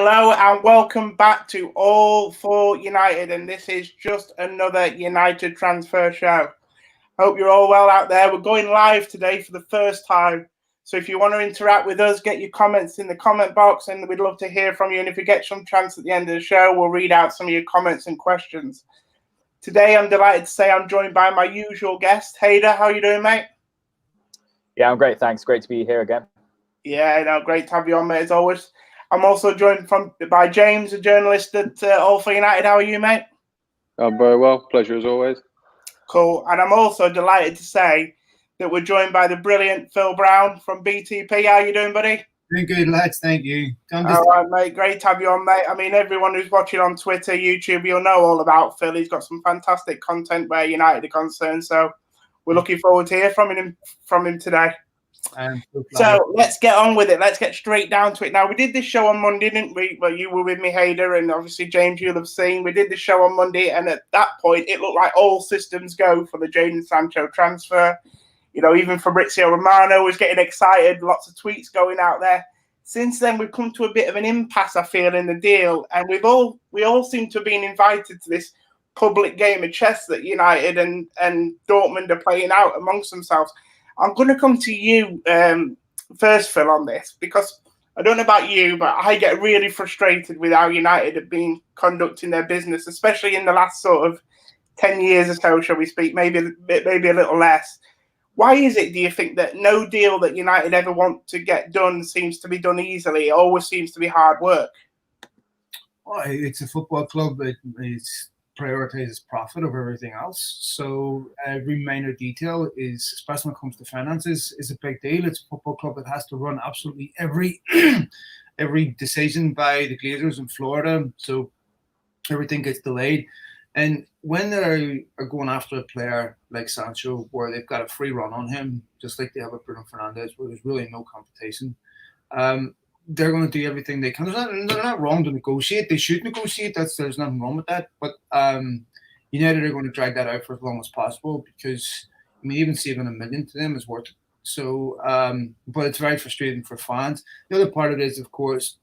Hello and welcome back to All for United, and this is just another United transfer show. Hope you're all well out there. We're going live today for the first time, so if you want to interact with us, get your comments in the comment box, and we'd love to hear from you. And if we get some chance at the end of the show, we'll read out some of your comments and questions. Today, I'm delighted to say I'm joined by my usual guest, Hader. How are you doing, mate? Yeah, I'm great, thanks. Great to be here again. Yeah, no, great to have you on, mate, as always. I'm also joined by James, a journalist at All for United. How are you, mate? I'm very well. Pleasure as always. Cool. And I'm also delighted to say that we're joined by the brilliant Phil Brown from BTP. How are you doing, buddy? Doing good, lads. Thank you. All right, mate. Great to have you on, mate. I mean, everyone who's watching on Twitter, YouTube, you'll know all about Phil. He's got some fantastic content where United are concerned. So we're looking forward to hear from him today. So let's get on with it. Let's get straight down to it. Now, we did this show on Monday, didn't we? Well, you were with me, Hader, and obviously, James, you'll have seen. We did the show on Monday, and at that point, it looked like all systems go for the Jadon Sancho transfer. You know, even Fabrizio Romano was getting excited, lots of tweets going out there. Since then, we've come to a bit of an impasse, I feel, in the deal, and we all seem to have been invited to this public game of chess that United and Dortmund are playing out amongst themselves. I'm going to come to you first, Phil, on this, because I don't know about you, but I get really frustrated with how United have been conducting their business, especially in the last sort of 10 years or so, shall we speak, maybe a little less. Why is it, do you think, that no deal that United ever want to get done seems to be done easily? It always seems to be hard work. Well, it's a football club that prioritizes profit over everything else. So every minor detail is, especially when it comes to finances, is a big deal. It's a football club that has to run absolutely every decision by the Glazers in Florida. So everything gets delayed. And when they are going after a player like Sancho, where they've got a free run on him, just like they have with Bruno Fernandes, where there's really no competition, they're going to do everything they can. They're not wrong to negotiate. They should negotiate. There's nothing wrong with that. But United are going to drag that out for as long as possible because, I mean, even saving $1 million to them is worth it. So, but it's very frustrating for fans. The other part of it is, of course,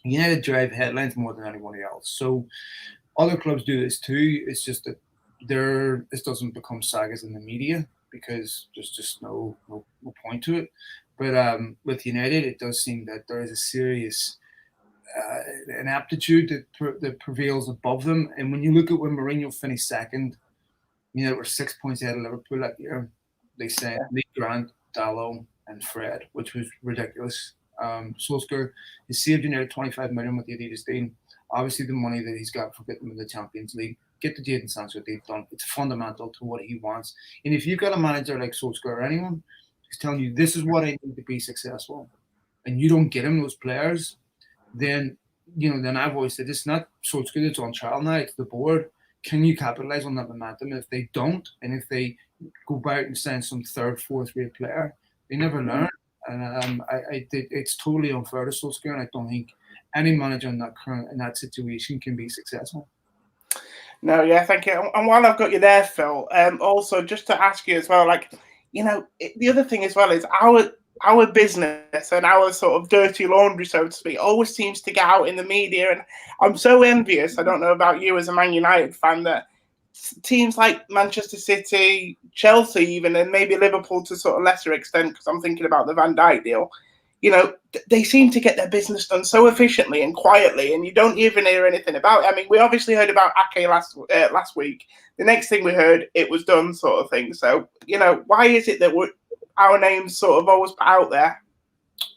United drive headlines more than anyone else. So other clubs do this too. It's just that this doesn't become sagas in the media because there's just no point to it. But with United, it does seem that there is a serious an aptitude that prevails above them. And when you look at when Mourinho finished second, United were 6 points ahead of Liverpool that year. They sent Lee Grant, Dalot, and Fred, which was ridiculous. Solskjaer has saved United $25 million with the Adidas deal. Obviously, the money that he's got for getting them in the Champions League, get the Jadon Sancho they've done. It's fundamental to what he wants. And if you've got a manager like Solskjaer or anyone who's telling you this is what I need to be successful, and you don't get him those players, then I've always said it's not Solskjaer that's on trial now. It's the board. Can you capitalize on that momentum? If they don't, and if they go out and sign some third, fourth rate player, they never learn. And it's totally unfair to Solskjaer, and I don't think any manager in that situation can be successful. No, yeah, thank you. And while I've got you there, Phil, also just to ask you as well, the other thing as well is our business and our sort of dirty laundry, so to speak, always seems to get out in the media. And I'm so envious, I don't know about you as a Man United fan, that teams like Manchester City, Chelsea even, and maybe Liverpool to sort of lesser extent, because I'm thinking about the Van Dijk deal, they seem to get their business done so efficiently and quietly, and you don't even hear anything about it. I mean, we obviously heard about Ake last week. The next thing we heard, it was done, sort of thing. So, why is it that our names sort of always put out there?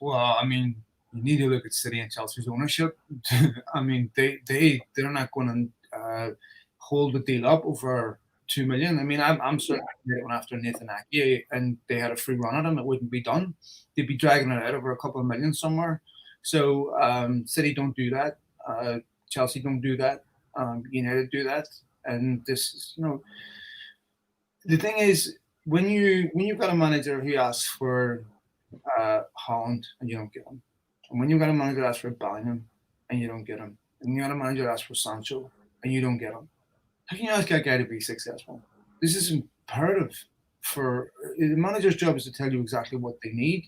Well, I mean, you need to look at City and Chelsea's ownership. I mean, they're not going to hold the deal up over $2 million. I mean, I'm certain they went after Nathan Ake and they had a free run at him, it wouldn't be done. They'd be dragging it out over a couple of million somewhere. So City don't do that. Chelsea don't do that. United do that. And this is, the thing is, when you've got a manager who asks for Holland and you don't get him, and when you've got a manager who asks for Bellingham and you don't get him, and you got a manager who asks for Sancho and you don't get him, how can you ask that guy to be successful? This is imperative. For the manager's job is to tell you exactly what they need.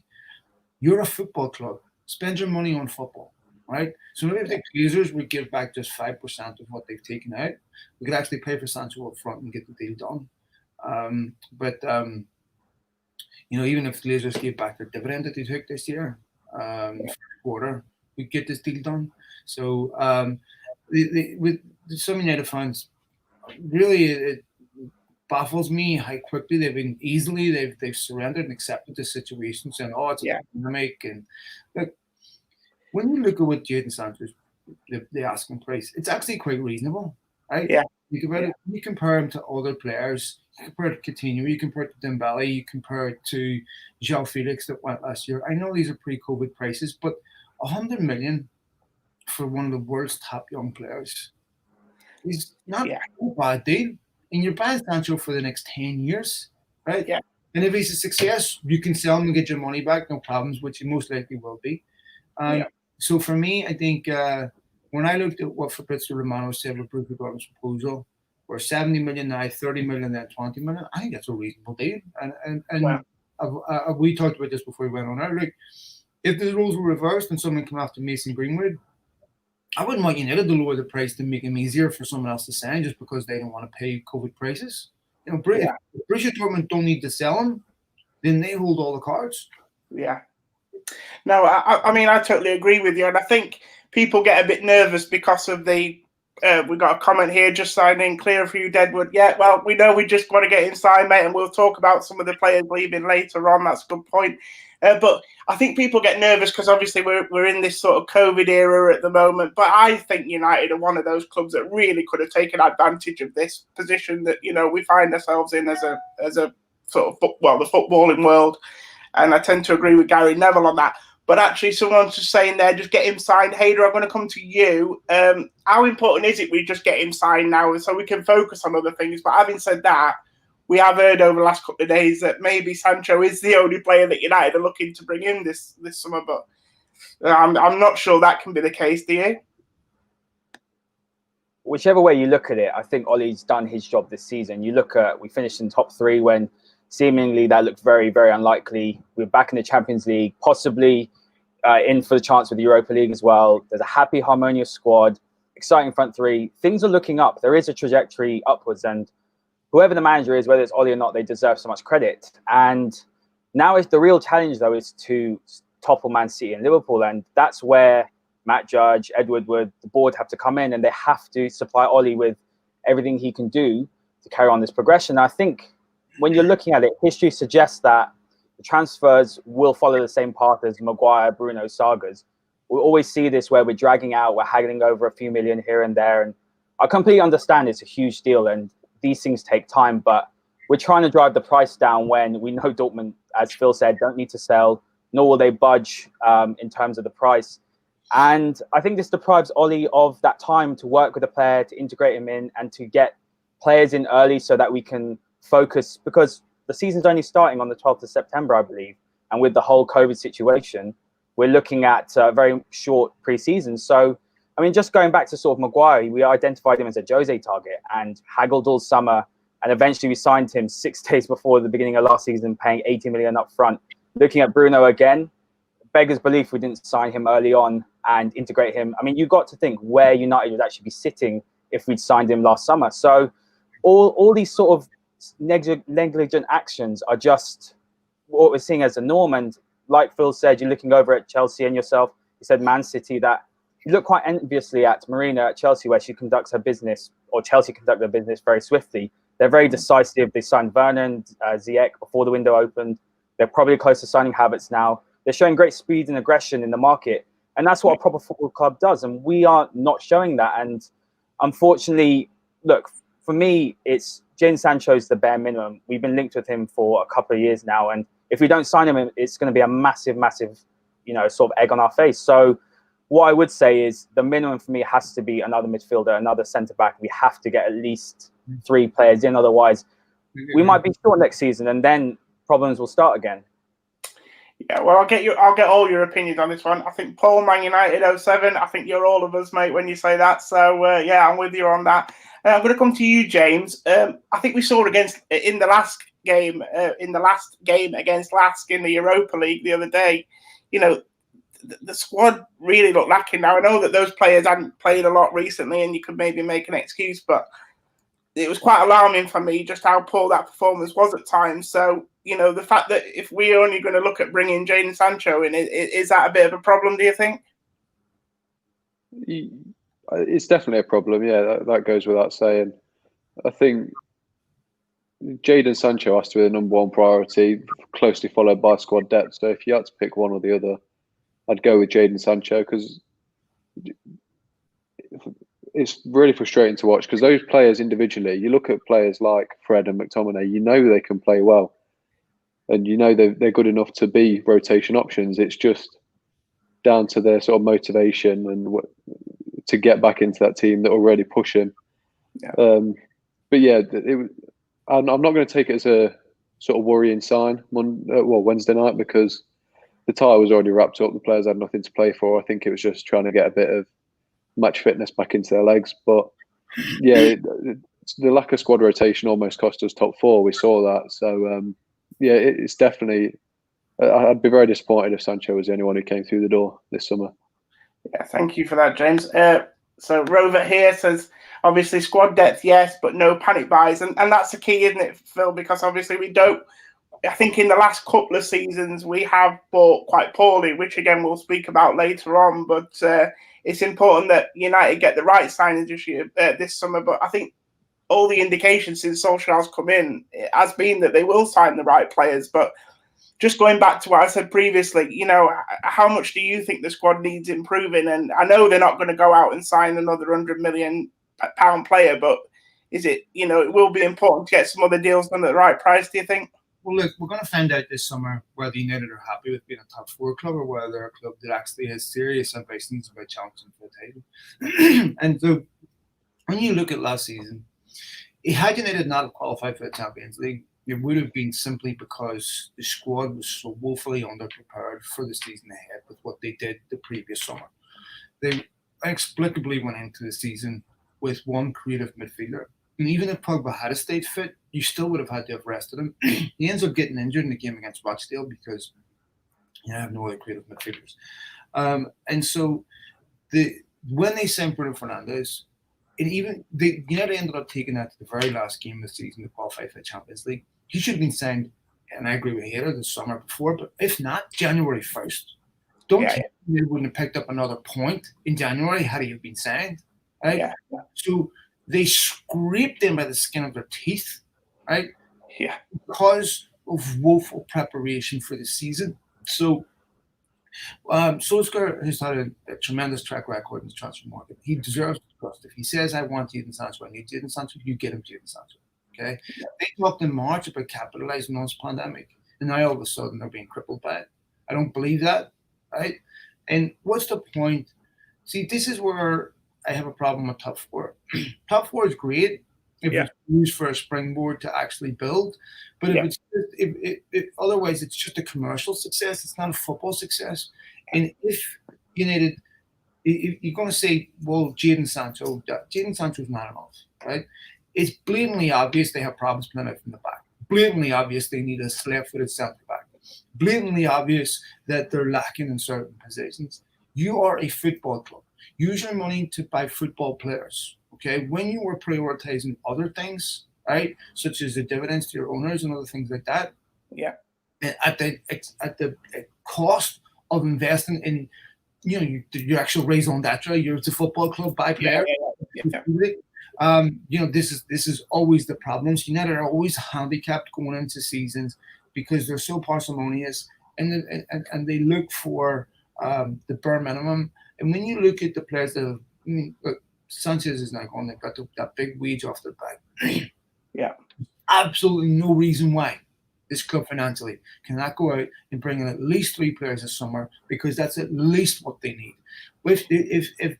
You're a football club. Spend your money on football. right? So maybe if the Glazers would give back just 5% of what they've taken out, we could actually pay for Sancho up front and get the deal done. But even if the Glazers gave back their dividend that they took this year, first quarter, we get this deal done. So with some United fans, really it baffles me how quickly they've surrendered and accepted the situation, saying, "Oh, it's a pandemic." And look, when you look at what Jadon Sancho, the asking price, it's actually quite reasonable, right? Yeah. You compare him to other players. You compare it to Coutinho. You compare it to Dembele. You compare it to João Felix that went last year. I know these are pre-COVID prices, but 100 million for one of the world's top young players is not a bad deal. And you're buying Sancho for the next 10 years, right? Yeah. And if he's a success, you can sell him and get your money back, no problems, which he most likely will be. So for me, I think when I looked at what Fabrizio Romano said with Bruce Gordon's proposal, we're 70 million now, 30 million, then 20 million. I think that's a reasonable deal. And we talked about this before we went on. Like, if the roles were reversed and someone came after Mason Greenwood, I wouldn't want United to lower the price to make him easier for someone else to sign just because they don't want to pay COVID prices. If Borussia Dortmund don't need to sell him, then they hold all the cards. Yeah. No, I mean, I totally agree with you. And I think people get a bit nervous because of we got a comment here, just signing clear for you, Deadwood. Yeah, well, we know we just want to get him signed, mate, and we'll talk about some of the players leaving later on. That's a good point. But I think people get nervous because obviously we're in this sort of COVID era at the moment. But I think United are one of those clubs that really could have taken advantage of this position that, we find ourselves in as a sort of the footballing world. And I tend to agree with Gary Neville on that. But actually, someone's just saying there, just get him signed. Hader, I'm going to come to you. How important is it we just get him signed now so we can focus on other things? But having said that, we have heard over the last couple of days that maybe Sancho is the only player that United are looking to bring in this summer. But I'm not sure that can be the case, do you? Whichever way you look at it, I think Ollie's done his job this season. You look at, we finished in top 3 when seemingly that looked very, very unlikely. We're back in the Champions League, possibly in for the chance with the Europa League as well. There's a happy, harmonious squad, exciting front 3. Things are looking up. There is a trajectory upwards, and whoever the manager is, whether it's Ollie or not, they deserve so much credit. And now is the real challenge, though, is to topple Man City and Liverpool, and that's where Matt Judge, Ed Woodward, the board have to come in, and they have to supply Ollie with everything he can do to carry on this progression. I think when you're looking at it, history suggests that the transfers will follow the same path as Maguire, Bruno sagas. We always see this where we're dragging out, we're haggling over a few million here and there. And I completely understand it's a huge deal and these things take time, but we're trying to drive the price down when we know Dortmund, as Phil said, don't need to sell, nor will they budge in terms of the price. And I think this deprives Ollie of that time to work with a player, to integrate him in and to get players in early so that we can focus, because the season's only starting on the 12th of September, I believe. And with the whole COVID situation, we're looking at a very short pre-season. So, I mean, just going back to sort of Maguire, we identified him as a Jose target and haggled all summer. And eventually we signed him 6 days before the beginning of last season, paying 80 million up front. Looking at Bruno again, beggars belief we didn't sign him early on and integrate him. I mean, you got to think where United would actually be sitting if we'd signed him last summer. So all these sort of negligent actions are just what we're seeing as a norm. And like Phil said, you're looking over at Chelsea and yourself, you said Man City, that you look quite enviously at Marina at Chelsea, where she conducts her business, or Chelsea conduct their business very swiftly. They're very decisive. They signed Werner and Ziyech before the window opened. They're probably close to signing Havertz now. They're showing great speed and aggression in the market. And that's what a proper football club does. And we are not showing that. And unfortunately, look, for me, it's Jadon Sancho's the bare minimum. We've been linked with him for a couple of years now. And if we don't sign him, it's going to be a massive, massive, sort of egg on our face. So what I would say is the minimum for me has to be another midfielder, another centre-back. We have to get at least 3 players in. Otherwise, we might be short next season and then problems will start again. Yeah, well, I'll get all your opinions on this one. I think Paul, Man United 07, I think you're all of us, mate, when you say that. So, yeah, I'm with you on that. I'm going to come to you, James. I think we saw in the last game against Lask in the Europa League the other day, the squad really looked lacking. Now, I know that those players hadn't played a lot recently and you could maybe make an excuse, but it was quite alarming for me just how poor that performance was at times. So, the fact that if we're only going to look at bringing Jadon Sancho in, is that a bit of a problem, do you think? It's definitely a problem, yeah, that goes without saying. I think Jadon Sancho has to be the number one priority, closely followed by squad depth. So if you had to pick one or the other, I'd go with Jadon Sancho, because it's really frustrating to watch, because those players individually, you look at players like Fred and McTominay, they can play well, and they're good enough to be rotation options. It's just down to their sort of motivation and to get back into that team that already pushing. Yeah. But yeah, I'm not going to take it as a sort of worrying sign Wednesday night, because the tie was already wrapped up. The players had nothing to play for. I think it was just trying to get a bit of match fitness back into their legs. But yeah, the lack of squad rotation almost cost us top four. We saw that. So yeah, it's definitely. I'd be very disappointed if Sancho was the only one who came through the door this summer. Yeah, thank you for that, James. So Rover here says, obviously squad depth, yes, but no panic buys. And that's the key, isn't it, Phil? Because obviously I think in the last couple of seasons, we have bought quite poorly, which again, we'll speak about later on. But it's important that United get the right signings this summer. But I think all the indications since Solskjaer's come in has been that they will sign the right players. But just going back to what I said previously, how much do you think the squad needs improving? And I know they're not going to go out and sign another £100 million player, but is it, it will be important to get some other deals done at the right price, do you think? Well, look, we're going to find out this summer whether United are happy with being a top four club or whether they're a club that actually has serious ambitions about challenging for the title. And so when you look at last season, had United not qualified for the Champions League, it would have been simply because the squad was so woefully underprepared for the season ahead with what they did the previous summer. They inexplicably went into the season with one creative midfielder. And even if Pogba had stayed fit, you still would have had to have rested him. He ends up getting injured in the game against Rochdale because you have no other creative midfielders. And so when they signed Bruno Fernandes, United ended up taking that to the very last game of the season to qualify for the Champions League. He should have been signed, and I agree with Hader, the summer before, but if not, January 1st. Don't think they wouldn't have picked up another point in January had he been signed, right? Yeah. So they scraped him by the skin of their teeth, right? Yeah. Because of woeful preparation for the season. So Solskjaer has had a tremendous track record in the transfer market. He deserves trust. If he says, I want Jadon Sancho, I need Jadon Sancho, you get him Jadon Sancho. Okay? Yeah. They talked in March about capitalizing on this pandemic, and now all of a sudden they're being crippled by it. I don't believe that, right? And what's the point? See, this is where I have a problem with top four. Top four is great if it's used for a springboard to actually build, but if otherwise it's just a commercial success. It's not a football success. And if United, if you're going to say, well, Jadon Sancho is not enough, right? It's blatantly obvious they have problems playing out from the back. Blatantly obvious they need a slap-footed centre back. Blatantly obvious that they're lacking in certain positions. You are a football club. Use your money to buy football players. Okay, when you were prioritizing other things, right, such as the dividends to your owners and other things like that, and at the cost of investing in, your actual raison d'etre, you're the football club, buy players. This is always the problems. United are always handicapped going into seasons because they're so parsimonious and they look for the bare minimum. And when you look at the players that look, Sanchez is not going. They've got that big wage off their back. Absolutely no reason why this club financially cannot go out and bring in at least 3 players this summer, because that's at least what they need. If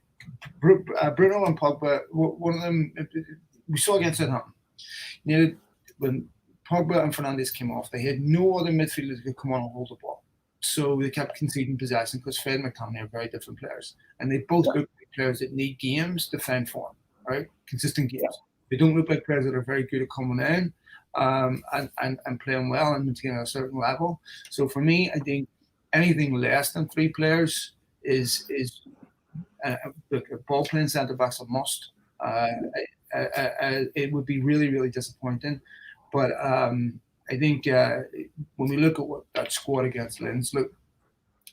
Bruno and Pogba, one of them, we saw against Southampton. When Pogba and Fernandes came off, they had no other midfielders who could come on and hold the ball. So they kept conceding possession because Fred and McTominay are very different players. And they both look like players that need games to find form, right? Consistent games. They don't look like players that are very good at coming in and playing well and maintaining a certain level. So for me, I think anything less than 3 players is look, ball playing centre backs a must. It would be really, really disappointing. But I think when we look at what that squad against Linz, look,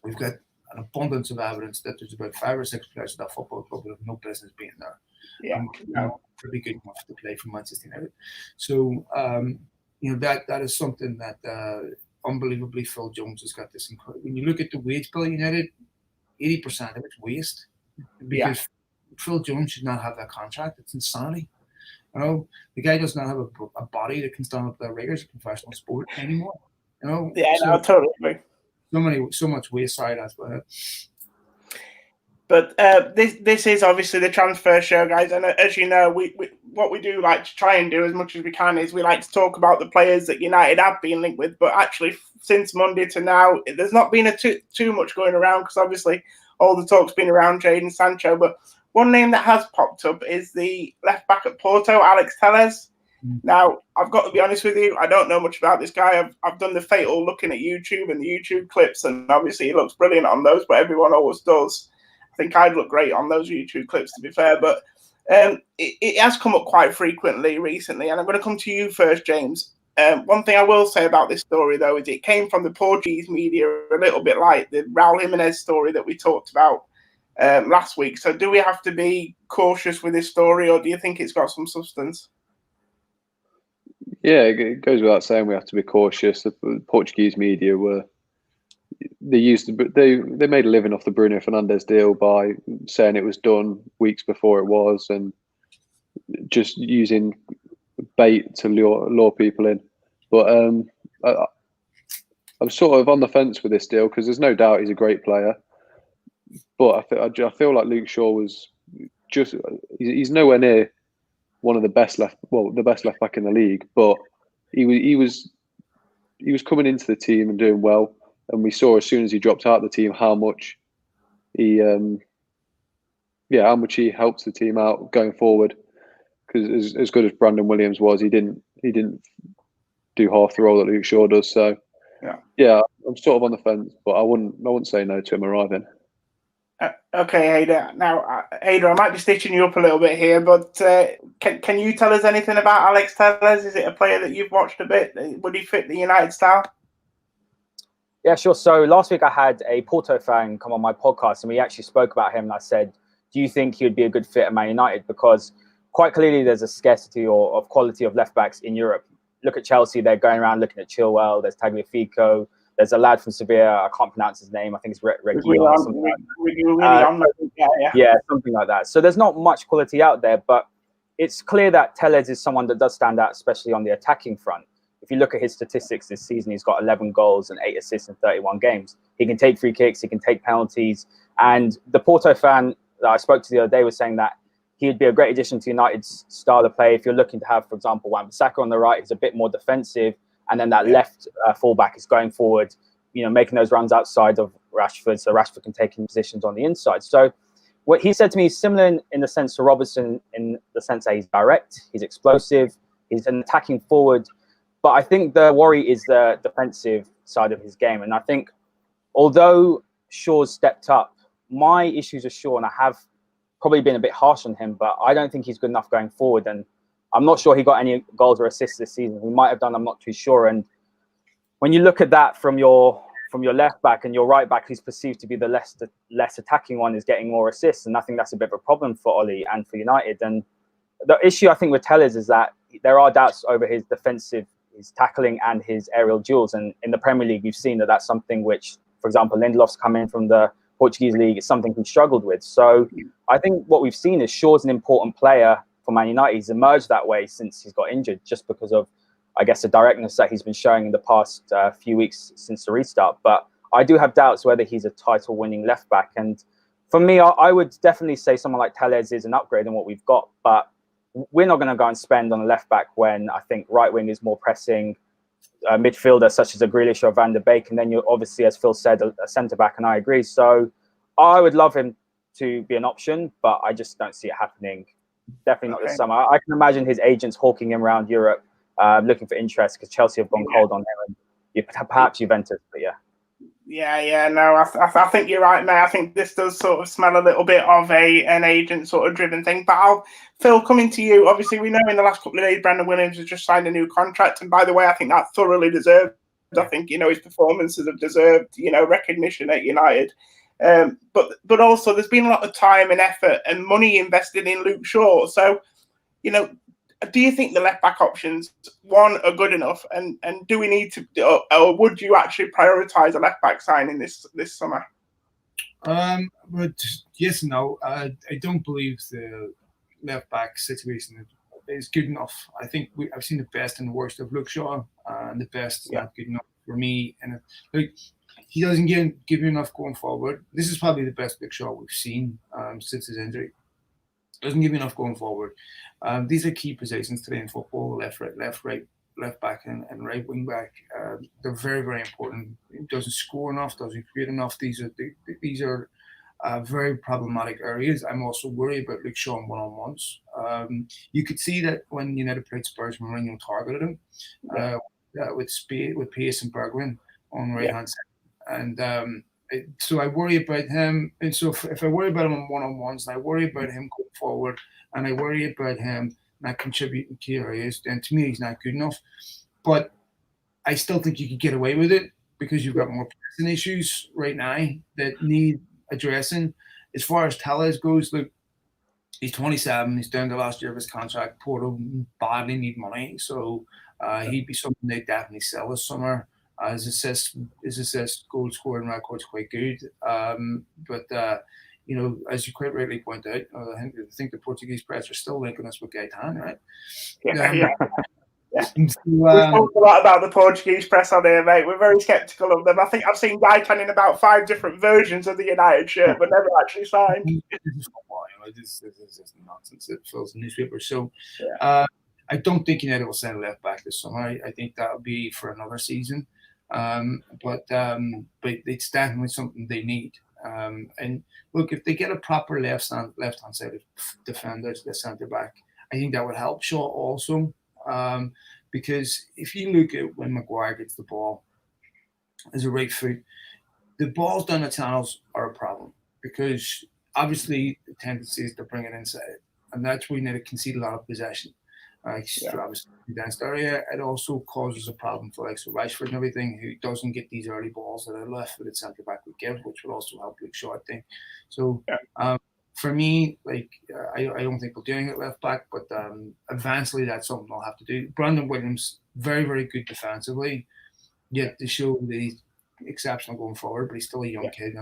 we've got an abundance of evidence that there's about 5 or 6 players at that football club that have no business being there. Yeah, pretty good enough to play for Manchester United. So that is something that unbelievably Phil Jones has got this incredible. When you look at the wage bill United, 80% of it's waste because Phil Jones should not have that contract. It's insanity. The guy does not have a body that can stand up to the rigors of professional sport anymore. I totally agree. So much waste side as well. But this is obviously the transfer show, guys, and as you know, we what we do like to try and do as much as we can is we like to talk about the players that United have been linked with. But actually, since Monday to now, there's not been too much going around because obviously all the talk's been around Jadon Sancho. But one name that has popped up is the left back at Porto, Alex Telles. Now, I've got to be honest with you, I don't know much about this guy. I've done the fatal looking at YouTube and the YouTube clips, and obviously he looks brilliant on those, but everyone always does. I think I'd look great on those YouTube clips, to be fair, but it has come up quite frequently recently, and I'm going to come to you first, James. One thing I will say about this story, though, is it came from the Portuguese media a little bit like the Raul Jimenez story that we talked about last week. So do we have to be cautious with this story, or do you think it's got some substance? Yeah, it goes without saying we have to be cautious. The Portuguese media they made a living off the Bruno Fernandes deal by saying it was done weeks before it was, and just using bait to lure people in. But I'm sort of on the fence with this deal because there's no doubt he's a great player. But I feel like Luke Shaw was he's nowhere near one of the best left back in the league. But he was coming into the team and doing well. And we saw as soon as he dropped out of the team how much he helps the team out going forward. Because as good as Brandon Williams was, he didn't do half the role that Luke Shaw does. So yeah, I'm sort of on the fence, but I wouldn't say no to him arriving. Okay, Ada. Now, Ada, I might be stitching you up a little bit here, but can you tell us anything about Alex Telles? Is it a player that you've watched a bit? Would he fit the United style? Yeah, sure. So last week I had a Porto fan come on my podcast and we actually spoke about him. And I said, do you think he would be a good fit at Man United? Because quite clearly there's a scarcity of quality of left backs in Europe. Look at Chelsea. They're going around looking at Chilwell. There's Tagliafico. There's a lad from Sevilla. I can't pronounce his name. I think it's Reguilon. Yeah, something like that. So there's not much quality out there, but it's clear that Telles is someone that does stand out, especially on the attacking front. If you look at his statistics this season, he's got 11 goals and 8 assists in 31 games. He can take free kicks. He can take penalties. And the Porto fan that I spoke to the other day was saying that he'd be a great addition to United's style of play. If you're looking to have, for example, Wan-Bissaka on the right, he's a bit more defensive. And then that left fullback is going forward, making those runs outside of Rashford. So Rashford can take in positions on the inside. So what he said to me is similar in the sense to Robertson, in the sense that he's direct, he's explosive, he's an attacking forward. But I think the worry is the defensive side of his game. And I think although Shaw's stepped up, my issues with Shaw, and I have probably been a bit harsh on him, but I don't think he's good enough going forward. And I'm not sure he got any goals or assists this season. He might have done, I'm not too sure. And when you look at that from your left back and your right back, who's perceived to be the less attacking one, is getting more assists. And I think that's a bit of a problem for Oli and for United. And the issue I think with Telles is that there are doubts over his tackling and his aerial duels. And in the Premier League, you've seen that that's something which, for example, Lindelof's come in from the Portuguese league, it's something he struggled with. So I think what we've seen is Shaw's an important player for Man United. He's emerged that way since he's got injured, just because of, I guess, the directness that he's been showing in the past few weeks since the restart. But I do have doubts whether he's a title-winning left back. And for me, I would definitely say someone like Telles is an upgrade on what we've got. But we're not going to go and spend on a left back when I think right wing is more pressing, midfielder such as a Grealish or Van der Beek, and then you're obviously, as Phil said, a centre back, and I agree. So I would love him to be an option, but I just don't see it happening. Definitely not this summer. I can imagine his agents hawking him around Europe, looking for interest, because Chelsea have gone cold on him, and perhaps Juventus. But Yeah, no, I think you're right, mate. I think this does sort of smell a little bit of an agent sort of driven thing. But Phil, coming to you, obviously we know in the last couple of days Brandon Williams has just signed a new contract, and by the way, I think that thoroughly deserved. I think his performances have deserved recognition at United. But also there's been a lot of time and effort and money invested in Luke Shaw. So do you think the left back options are good enough, and do we need to, or would you actually prioritise a left back signing this summer? But yes and no. I don't believe the left back situation is good enough. I think I've seen the best and the worst of Luke Shaw, and the best is not good enough for me. And he doesn't give you enough going forward. This is probably the best Luke Shaw we've seen since his injury. Doesn't give you enough going forward. These are key positions today in football: left, right, left back, and right wing back. They're very, very important. It doesn't score enough, doesn't create enough. These are very problematic areas. I'm also worried about Luke Shaw in one-on-ones. You could see that when United played Spurs, Mourinho targeted him with Pace and Bergwijn on the right hand side, and so I worry about him. And so if I worry about him on one-on-ones, and I worry about him going forward, and I worry about him not contributing key areas, then to me he's not good enough. But I still think you could get away with it because you've got more pressing issues right now that need addressing. As far as Telles goes, look, he's 27. He's down to the last year of his contract. Porto badly need money, so he'd be something they definitely sell this summer. His assist goal scoring record's quite good, but as you quite rightly point out, I think the Portuguese press are still linking us with Gaetan, right? Yeah. We've talked a lot about the Portuguese press on here, mate. We're very sceptical of them. I think I've seen Gaetan in about 5 different versions of the United shirt, but never actually signed. This is nonsense. It fills the newspaper. So I don't think United will send a left back this summer. I think that'll be for another season. But it's definitely something they need. And look, if they get a proper left-hand side defender, the centre back, I think that would help Shaw also. Because if you look at when Maguire gets the ball as a right foot, the balls down the channels are a problem because obviously the tendency is to bring it inside, and that's where you need to concede a lot of possession. Obviously, against area, it also causes a problem for like Rashford and everything, who doesn't get these early balls that a left-footed centre back would give, which would also help Luke Shaw, I think. So for me, I don't think we'll do anything at left back, but eventually that's something I'll have to do. Brandon Williams, very, very good defensively, yet to show that he's exceptional going forward, but he's still a young kid.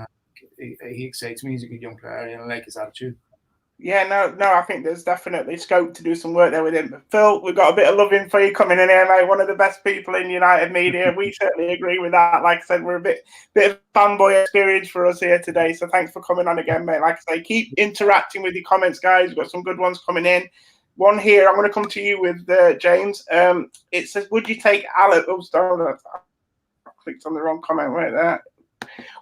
He excites me. He's a good young player, and I like his attitude. Yeah, no, I think there's definitely scope to do some work there with him. But Phil, we've got a bit of loving for you coming in here, mate. One of the best people in United media. We certainly agree with that. Like I said, we're a bit of fanboy experience for us here today. So thanks for coming on again, mate. Like I say, keep interacting with your comments, guys. We've got some good ones coming in. One here, I'm going to come to you with James. It says, would you take Alex? Oh, sorry, I clicked on the wrong comment right there.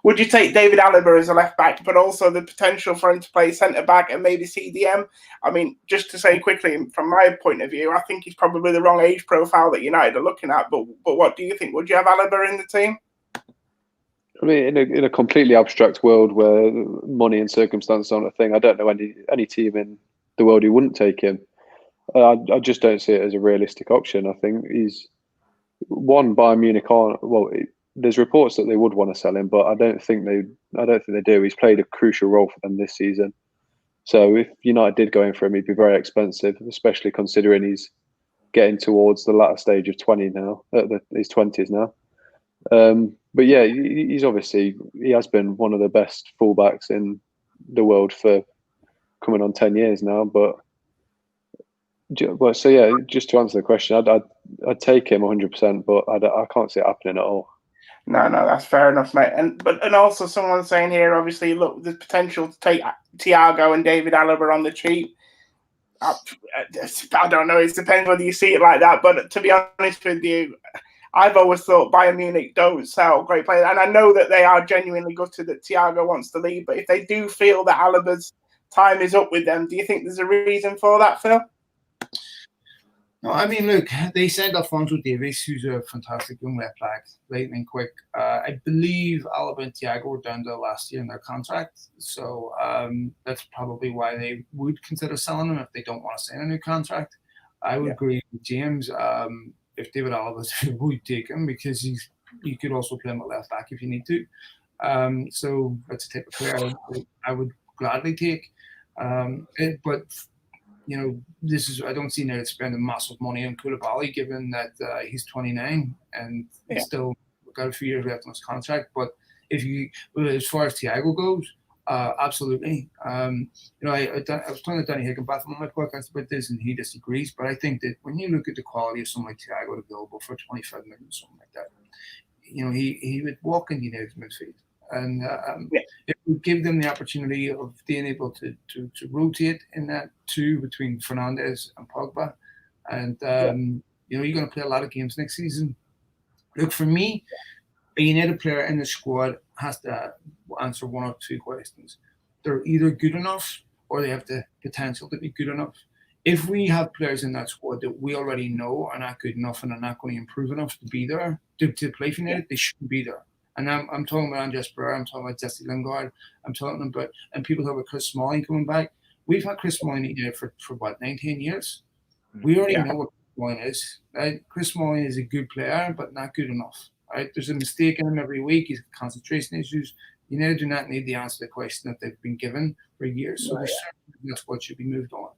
Would you take David Alaba as a left back, but also the potential for him to play centre back and maybe CDM? I mean, just to say quickly, from my point of view, I think he's probably the wrong age profile that United are looking at. But what do you think? Would you have Alaba in the team? I mean, in a completely abstract world where money and circumstance aren't a thing, I don't know any team in the world who wouldn't take him. I just don't see it as a realistic option. I think he's one Bayern Munich on. Well, there's reports that they would want to sell him, but I don't think they do. He's played a crucial role for them this season. So if United did go in for him, he'd be very expensive, especially considering he's getting towards the latter stage of 20 now, his 20s now. But yeah, he has been one of the best fullbacks in the world for coming on 10 years now. So yeah, just to answer the question, I'd take him 100%, but I can't see it happening at all. No, that's fair enough, mate. And also someone saying here, obviously, look, there's potential to take Thiago and David Alaba on the cheap. I don't know. It depends whether you see it like that. But to be honest with you, I've always thought Bayern Munich don't sell great players. And I know that they are genuinely gutted that Thiago wants to leave. But if they do feel that Alaba's time is up with them, do you think there's a reason for that, Phil? No, I mean, look, they signed Alphonso Davies, who's a fantastic young left back, lightning quick. I believe Alaba and Thiago were down to the last year in their contract, so that's probably why they would consider selling him if they don't want to sign a new contract. I would agree with James. If David Alaba would take him, because you could also play him at left back if you need to. So that's a type of player I would gladly take. But you know, I don't see United spending massive money on Koulibaly, given that he's 29 and he's still got a few years left on his contract. But as far as Thiago goes, absolutely. You know, I was talking to Danny Higginbotham on my podcast about this, and he disagrees. But I think that when you look at the quality of someone like Thiago available for 25 million, something like that, you know, he would walk in United's midfield. And it would give them the opportunity of being able to rotate in that too between Fernandes and Pogba. And, you know, you're going to play a lot of games next season. Look, for me, a United player in the squad has to answer one or two questions. They're either good enough or they have the potential to be good enough. If we have players in that squad that we already know are not good enough and are not going to improve enough to be there, to play for United, they shouldn't be there. And I'm talking about Andreas Pereira, I'm talking about Jesse Lingard, I'm talking about, and people talk about Chris Smalling coming back. We've had Chris Smalling here for what, 19 years? We already know what Chris Smalling is. Right? Chris Smalling is a good player, but not good enough. Right? There's a mistake in him every week. He's got concentration issues. United do not need the answer to the question that they've been given for years. So that's what should be moved on.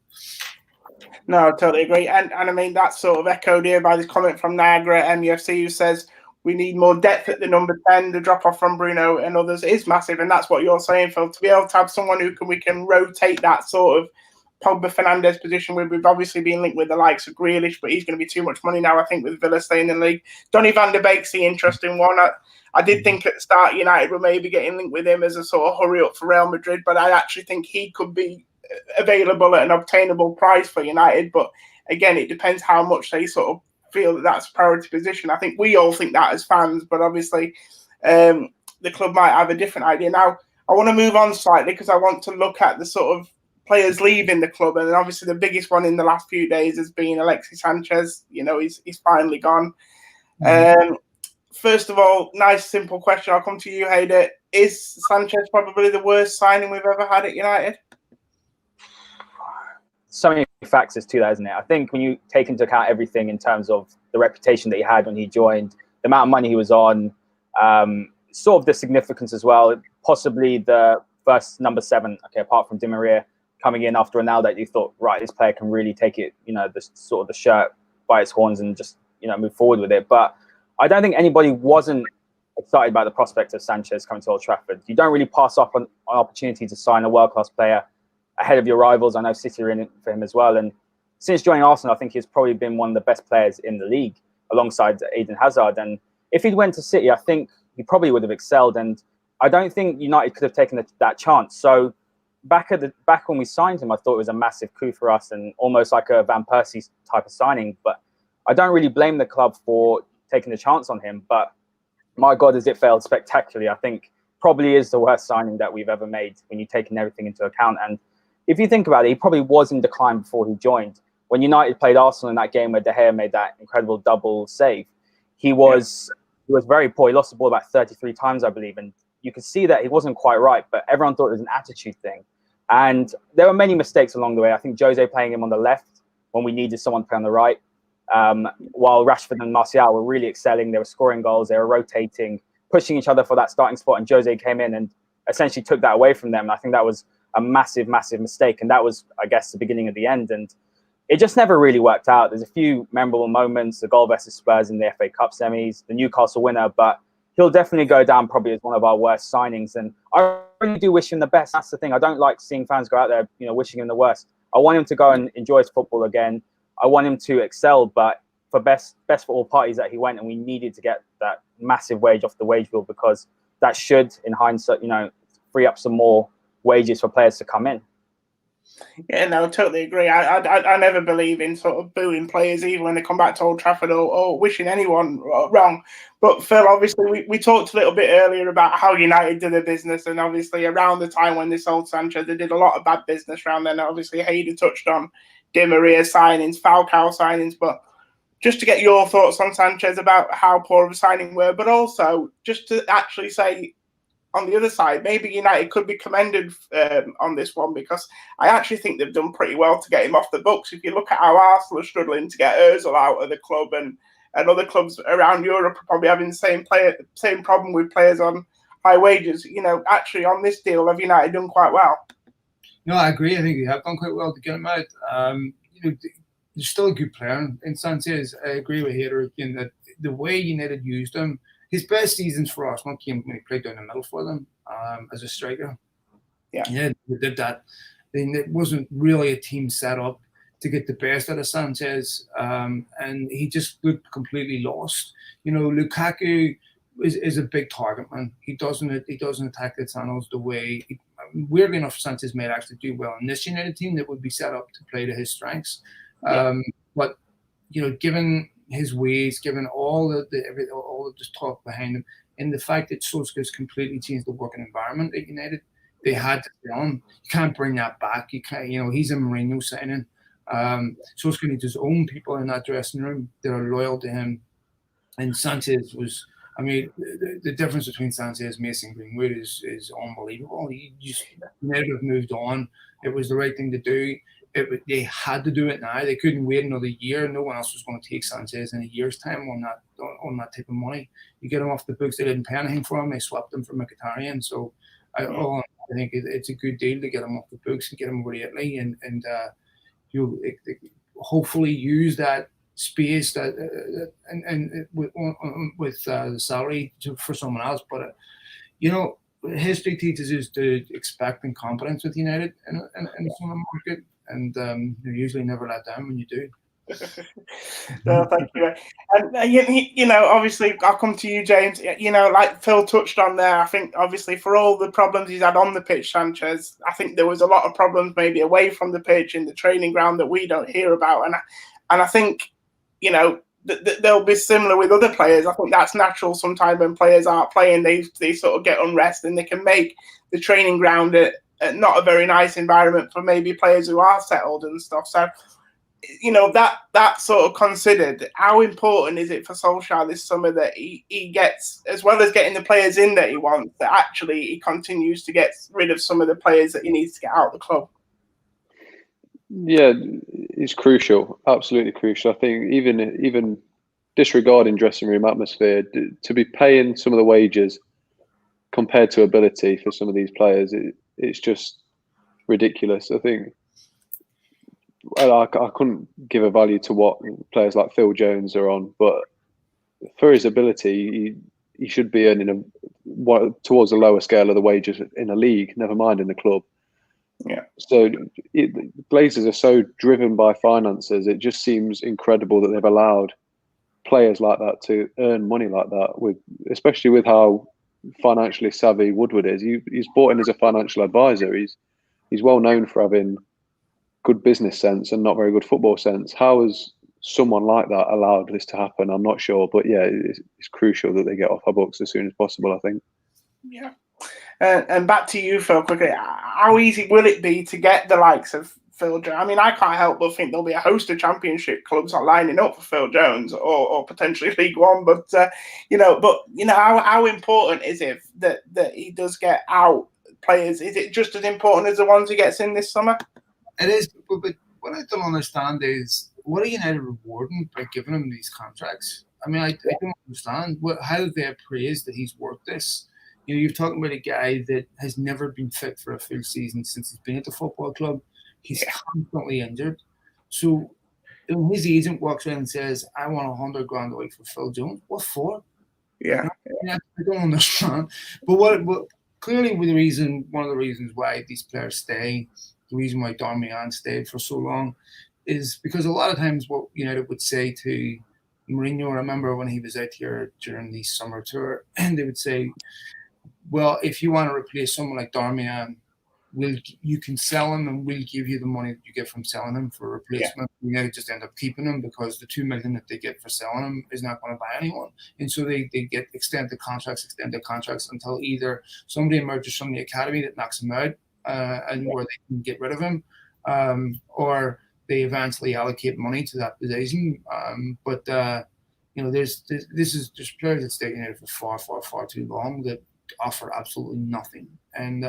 No, I totally agree. And I mean, that's sort of echoed here by this comment from Niagara at MUFC, who says, we need more depth at the number 10. The drop-off from Bruno and others is massive, and that's what you're saying, Phil. To be able to have someone we can rotate that sort of Pogba Fernandes position. We've obviously been linked with the likes of Grealish, but he's going to be too much money now, I think, with Villa staying in the league. Donny van der Beek's the interesting one. I did think at the start United were maybe getting linked with him as a sort of hurry-up for Real Madrid, but I actually think he could be available at an obtainable price for United. But again, it depends how much they sort of feel that that's a priority position. I think we all think that as fans, but obviously the club might have a different idea. Now, I want to move on slightly because I want to look at the sort of players leaving the club, and obviously the biggest one in the last few days has been Alexis Sanchez. You know, he's finally gone. First of all, nice simple question. I'll come to you, Hayder. Is Sanchez probably the worst signing we've ever had at United? So many factors to that, isn't it? I think when you take into account everything in terms of the reputation that he had when he joined, the amount of money he was on, sort of the significance as well, possibly the first number 7, okay, apart from Di Maria coming in after Ronaldo, that you thought, right, this player can really take it, you know, the sort of the shirt by its horns and just, you know, move forward with it. But I don't think anybody wasn't excited by the prospect of Sanchez coming to Old Trafford. You don't really pass up on an opportunity to sign a world-class player ahead of your rivals. I know City are in it for him as well. And since joining Arsenal, I think he's probably been one of the best players in the league alongside Eden Hazard. And if he'd went to City, I think he probably would have excelled. And I don't think United could have taken that chance. So back when we signed him, I thought it was a massive coup for us and almost like a Van Persie type of signing. But I don't really blame the club for taking the chance on him. But my God, has it failed spectacularly. I think probably is the worst signing that we've ever made when you've taken everything into account. And if you think about it, he probably was in decline before he joined. When United played Arsenal in that game where De Gea made that incredible double save, he was very poor. He lost the ball about 33 times, I believe. And you could see that he wasn't quite right, but everyone thought it was an attitude thing. And there were many mistakes along the way. I think Jose playing him on the left when we needed someone to play on the right, while Rashford and Martial were really excelling. They were scoring goals. They were rotating, pushing each other for that starting spot. And Jose came in and essentially took that away from them. And I think that was a massive, massive mistake. And that was, I guess, the beginning of the end. And it just never really worked out. There's a few memorable moments, the goal versus Spurs in the FA Cup semis, the Newcastle winner, but he'll definitely go down probably as one of our worst signings. And I really do wish him the best. That's the thing. I don't like seeing fans go out there, you know, wishing him the worst. I want him to go and enjoy his football again. I want him to excel, but for best for all parties that he went, and we needed to get that massive wage off the wage bill, because that should, in hindsight, you know, free up some more wages for players to come in. Yeah, no, I totally agree. I never believe in sort of booing players either when they come back to Old Trafford or wishing anyone wrong. But Phil, obviously, we talked a little bit earlier about how United did their business, and obviously around the time when they sold Sanchez, they did a lot of bad business around then. Obviously, Hayden touched on Di Maria signings, Falcao signings, but just to get your thoughts on Sanchez about how poor of a signing were, but also just to actually say on the other side, maybe United could be commended on this one, because I actually think they've done pretty well to get him off the books. If you look at how Arsenal are struggling to get Ozil out of the club, and other clubs around Europe are probably having the same problem with players on high wages, actually on this deal, have United done quite well? No, I agree. I think they have done quite well to get him out. He's still a good player in Sanchez. I agree with Hader again that the way United used him, his best seasons for Arsenal came when he played down the middle for them as a striker. Yeah, they did that. Then it wasn't really a team set up to get the best out of Sanchez, and he just looked completely lost. Lukaku is a big target man. He doesn't attack the channels the way. Weirdly enough, Sanchez may actually do well in this United team that would be set up to play to his strengths. But given his ways, given all of the talk behind him, and the fact that Solskjaer's completely changed the working environment at United, they had to sell him. You can't bring that back. You can't. He's a Mourinho signing. Solskjaer needs his own people in that dressing room that are loyal to him. And Sanchez was. I mean, the difference between Sanchez and Mason Greenwood is unbelievable. United have moved on. It was the right thing to do. They had to do it now. They couldn't wait another year. No one else was going to take Sanchez in a year's time on that type of money. You get him off the books. They didn't pay anything for him. They swapped him for Mkhitaryan. So I think it's a good deal to get him off the books and get him over to Italy and hopefully use that space that and with the salary for someone else. But history teaches us to expect incompetence with United in the summer market, and you usually never let down when you do. No, thank you. And obviously, I'll come to you, James. Like Phil touched on there, I think obviously for all the problems he's had on the pitch, Sanchez, I think there was a lot of problems maybe away from the pitch in the training ground that we don't hear about, and I think they'll be similar with other players. I think that's natural. Sometimes when players aren't playing, they sort of get unrest, and they can make the training ground not a very nice environment for maybe players who are settled and stuff. So, that sort of considered, how important is it for Solskjaer this summer that he gets, as well as getting the players in that he wants, that actually he continues to get rid of some of the players that he needs to get out of the club? Yeah, it's crucial, absolutely crucial. I think even disregarding dressing room atmosphere, to be paying some of the wages compared to ability for some of these players, it's just ridiculous. I think I couldn't give a value to what players like Phil Jones are on, but for his ability, he should be earning towards the lower scale of the wages in a league, never mind in the club. Yeah. So Glazers are so driven by finances. It just seems incredible that they've allowed players like that to earn money like that, especially with how financially savvy Woodward is. He's brought in as a financial advisor. He's well known for having good business sense and not very good football sense. How has someone like that allowed this to happen? I'm not sure, but yeah, it's crucial that they get off our books as soon as possible, I think. Yeah. And back to you, Phil, quickly. How easy will it be to get the likes of Phil Jones? I mean, I can't help but think there'll be a host of championship clubs lining up for Phil Jones or potentially League One. But how important is it that he does get out players? Is it just as important as the ones he gets in this summer? It is, but what I don't understand is what are United rewarding by giving him these contracts? I mean, I don't understand how they appraise that he's worth this. You're talking about a guy that has never been fit for a full season since he's been at the football club. He's constantly injured. So when his agent walks around and says, I want $100,000 a week for Phil Jones, what for? Yeah. I don't understand. But clearly one of the reasons why these players stay, the reason why Darmian stayed for so long, is because a lot of times what United would say to Mourinho, I remember when he was out here during the summer tour, and they would say, well, if you want to replace someone like Darmian, you can sell him and we'll give you the money that you get from selling him for replacement. Yeah. You just end up keeping him because the $2 million that they get for selling him is not going to buy anyone. And so they get extended contracts until either somebody emerges from the academy that knocks him out and where they can get rid of him, or they eventually allocate money to that position. But there's players that stay in it for far too long that offer absolutely nothing, and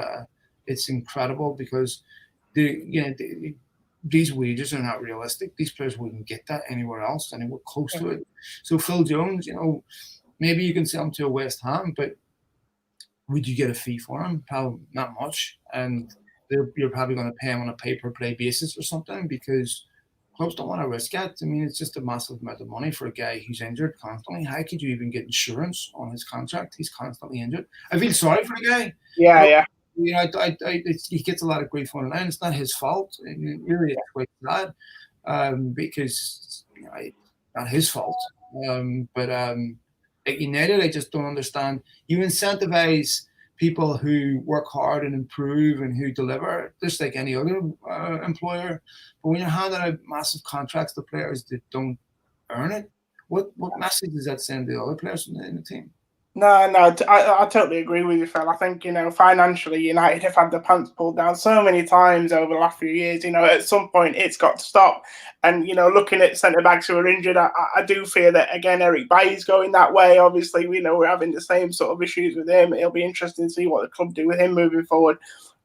it's incredible because these wages are not realistic. These players wouldn't get that anywhere else, anywhere close to it. So Phil Jones, maybe you can sell him to a West Ham, but would you get a fee for him? Probably not much, and you're probably going to pay him on a pay-per-play basis or something because clubs don't want to risk it. I mean, it's just a massive amount of money for a guy who's injured constantly. How could you even get insurance on his contract? He's constantly injured. I feel sorry for the guy. Yeah. He gets a lot of grief online. It's not his fault. I mean, really, it's quite sad because it's not his fault. But at United, I just don't understand. You incentivize people who work hard and improve and who deliver, just like any other employer. But when you're handing out massive contracts to players that don't earn it, what message does that send to the other players in the team? No, I totally agree with you, Phil. I think, financially, United have had the pants pulled down so many times over the last few years. At some point, it's got to stop. And, looking at centre-backs who are injured, I do fear that, again, Eric Bailly's going that way. Obviously, we're having the same sort of issues with him. It'll be interesting to see what the club do with him moving forward.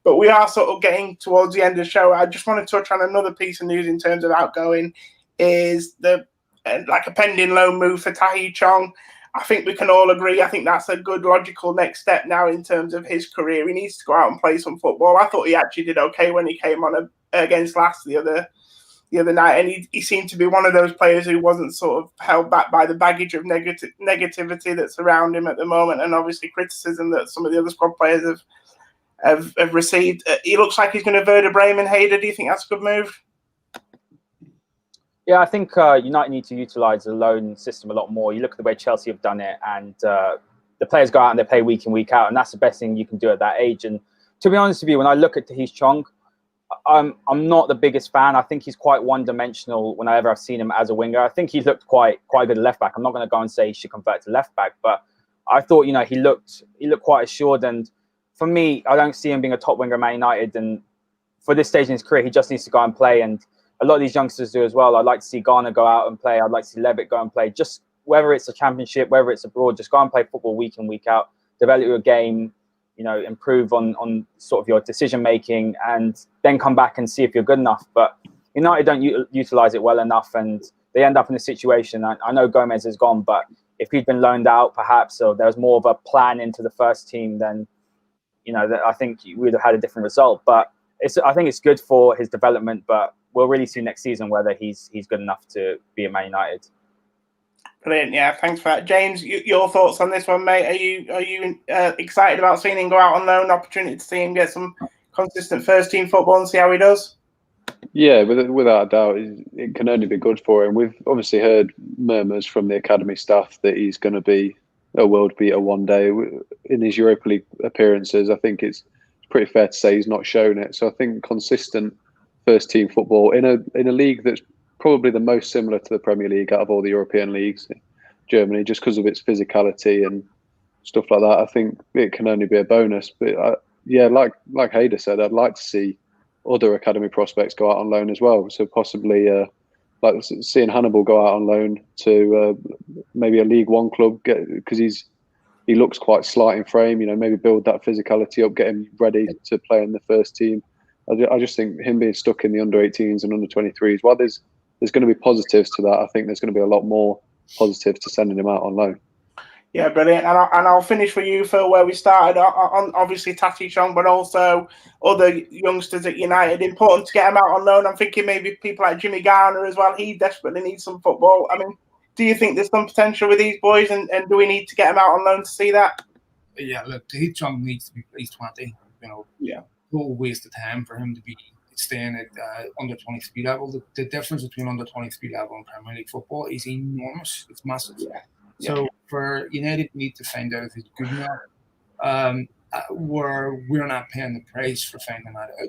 But we are sort of getting towards the end of the show. I just want to touch on another piece of news in terms of outgoing is a pending loan move for Tahi Chong. I think we can all agree. I think that's a good, logical next step now in terms of his career. He needs to go out and play some football. I thought he actually did okay when he came on against Leicester the other night, and he seemed to be one of those players who wasn't sort of held back by the baggage of negativity that's around him at the moment, and obviously criticism that some of the other squad players have received. He looks like he's going to Werder Bremen. Hayder, do you think that's a good move? Yeah, I think United need to utilise the loan system a lot more. You look at the way Chelsea have done it, and the players go out and they play week in, week out, and that's the best thing you can do at that age. And to be honest with you, when I look at Tahi Chong, I'm not the biggest fan. I think he's quite one-dimensional whenever I've seen him as a winger. I think he's looked quite good at left back. I'm not going to go and say he should convert to left back, but I thought he looked quite assured. And for me, I don't see him being a top winger at Man United. And for this stage in his career, he just needs to go and play. And a lot of these youngsters do as well. I'd like to see Garner go out and play. I'd like to see Levitt go and play. Just whether it's a championship, whether it's abroad, just go and play football week in, week out. Develop your game, improve on sort of your decision making, and then come back and see if you're good enough. But United don't utilise it well enough, and they end up in a situation. I know Gomez is gone, but if he'd been loaned out, perhaps, or there was more of a plan into the first team, then I think we'd have had a different result. But I think it's good for his development, but we'll really see next season whether he's good enough to be at Man United. Brilliant, yeah. Thanks for that, James. Your thoughts on this one, mate? Are you excited about seeing him go out on loan? Opportunity to see him get some consistent first team football and see how he does? Yeah, without a doubt, it can only be good for him. We've obviously heard murmurs from the academy staff that he's going to be a world beater one day in his Europa League appearances. I think it's pretty fair to say he's not shown it. So I think consistent first team football in a league that's probably the most similar to the Premier League out of all the European leagues, Germany, just because of its physicality and stuff like that. I think it can only be a bonus. But like Hayder said, I'd like to see other academy prospects go out on loan as well. So possibly like seeing Hannibal go out on loan to maybe a League One club, because he looks quite slight in frame. Maybe build that physicality up, get him ready to play in the first team. I just think him being stuck in the under-18s and under-23s, while there's going to be positives to that, I think there's going to be a lot more positives to sending him out on loan. Yeah, brilliant. And I'll finish for you, Phil, where we started on obviously Tahi Chong, but also other youngsters at United. Important to get him out on loan. I'm thinking maybe people like Jimmy Garner as well. He desperately needs some football. I mean, do you think there's some potential with these boys, and do we need to get him out on loan to see that? Yeah, look, Tahi Chong needs to be at least 20. Yeah. Total waste of time for him to be staying at under 23 level. The difference between under 23 level and Premier League football is enormous. It's massive. Yeah. So for United, we need to find out if he's good enough. We're not paying the price for finding that out.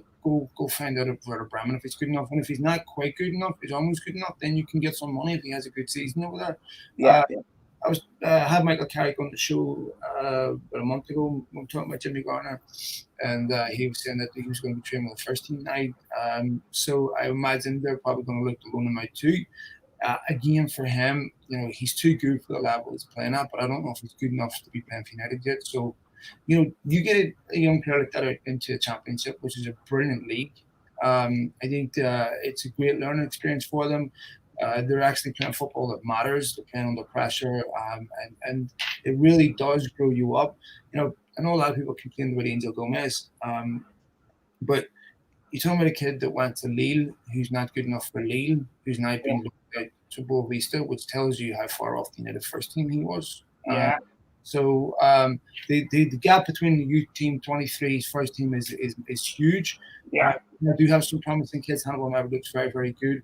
Go find out if Werder Bremen if he's good enough, and if he's not quite good enough, he's almost good enough, then you can get some money if he has a good season over there. Yeah. I was had Michael Carrick on the show about a month ago. We were talking about Jimmy Garner, and he was saying that he was going to be training with the first team now. So I imagine they're probably going to look to loan him out too. Again, for him, he's too good for the level he's playing at, but I don't know if he's good enough to be playing for United yet. So, you get a young player like that out into the Championship, which is a brilliant league. I think it's a great learning experience for them. They're actually playing football that matters. They're playing under pressure, and it really does grow you up. I know a lot of people complain about Angel Gomez, but you're talking about a kid that went to Lille, who's not good enough for Lille, who's now been looked at to Boavista, which tells you how far off the United first team he was. Yeah. So the gap between the youth team 23's first team is huge. Yeah. I do have some promising kids. Hannibal Maverick looks very, very good.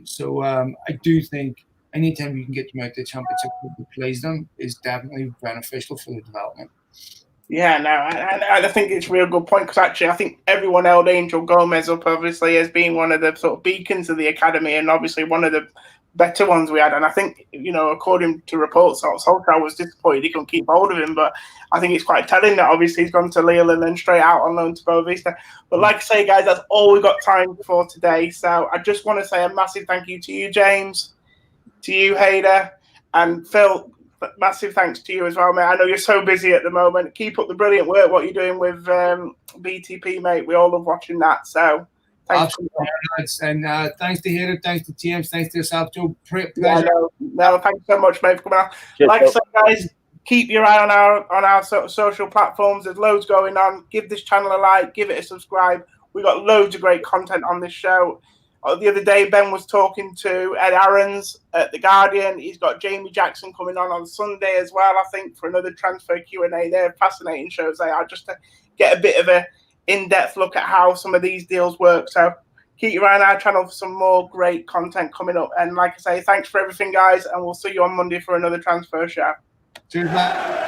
So I do think anytime you can get them out the Championship that plays them is definitely beneficial for the development. Yeah, no, I think it's a real good point because actually I think everyone held Angel Gomez up obviously as being one of the sort of beacons of the academy and obviously one of the better ones we had. And I think, according to reports, Solskjaer was disappointed he couldn't keep hold of him. But I think it's quite telling that obviously he's gone to Lille and then straight out on loan to Boavista. But like I say, guys, that's all we've got time for today. So I just want to say a massive thank you to you, James, to you, Hader, and Phil. Massive thanks to you as well, mate. I know you're so busy at the moment. Keep up the brilliant work, what you're doing with BTP, mate. We all love watching that. So thanks. And thanks to Hader, thanks to James, thanks to yourself, Joe. Pleasure. Yeah, no, thanks so much, mate, for coming out. Like I said, guys, keep your eye on our social platforms. There's loads going on. Give this channel a like, give it a subscribe. We've got loads of great content on this show. The other day, Ben was talking to Ed Aarons at The Guardian. He's got Jamie Jackson coming on Sunday as well, I think, for another transfer Q&A. They're fascinating shows they are, just to get a bit of a in-depth look at how some of these deals work. So keep your eye on our channel for some more great content coming up. And like I say, thanks for everything, guys, and we'll see you on Monday for another transfer show. Cheers, man.